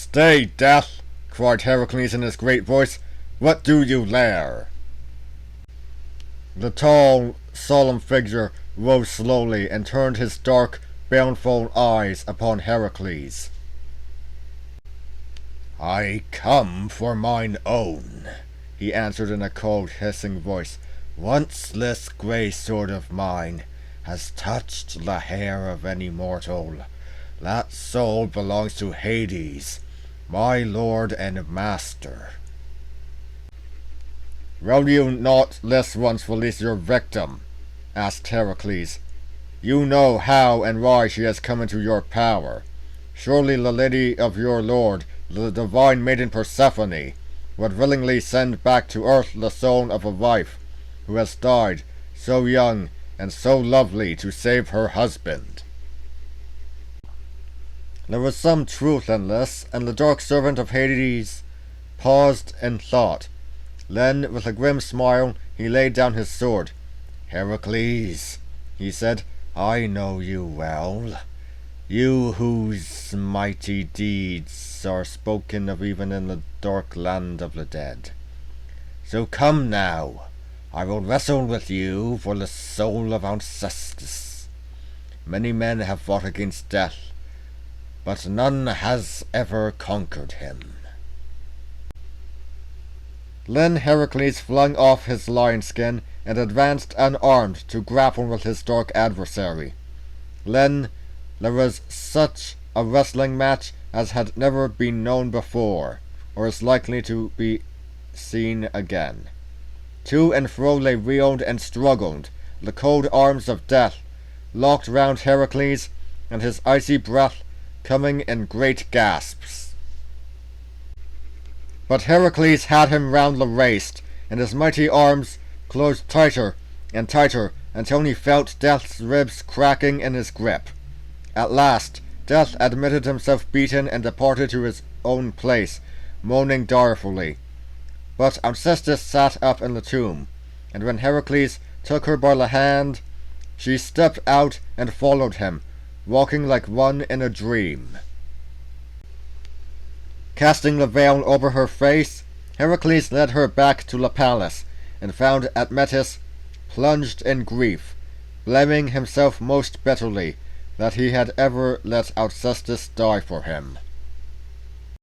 "Stay, Death!" cried Heracles in his great voice. "What do you there?" The tall, solemn figure rose slowly and turned his dark, baleful eyes upon Heracles. "I come for mine own," he answered in a cold, hissing voice. "Once this grey sword of mine has touched the hair of any mortal, that soul belongs to Hades, my lord and master." "Will you not this once release your victim?" asked Heracles. "You know how and why she has come into your power. Surely the lady of your lord, the divine maiden Persephone, would willingly send back to earth the soul of a wife who has died so young and so lovely to save her husband." There was some truth in this, and the dark servant of Hades paused in thought. Then, with a grim smile, he laid down his sword. "Heracles," he said, "I know you well. You whose mighty deeds are spoken of even in the dark land of the dead. So come now, I will wrestle with you for the soul of Admetus. Many men have fought against death, but none has ever conquered him." Then Heracles flung off his lion skin and advanced unarmed to grapple with his dark adversary. Then there was such a wrestling match as had never been known before, or is likely to be seen again. To and fro they reeled and struggled, the cold arms of death locked round Heracles, and his icy breath coming in great gasps. But Heracles had him round the waist, and his mighty arms closed tighter and tighter until he felt Death's ribs cracking in his grip. At last, Death admitted himself beaten and departed to his own place, moaning direfully. But Admetus sat up in the tomb, and when Heracles took her by the hand, she stepped out and followed him, walking like one in a dream. Casting the veil over her face, Heracles led her back to the palace, and found Admetus plunged in grief, blaming himself most bitterly that he had ever let Admetus die for him.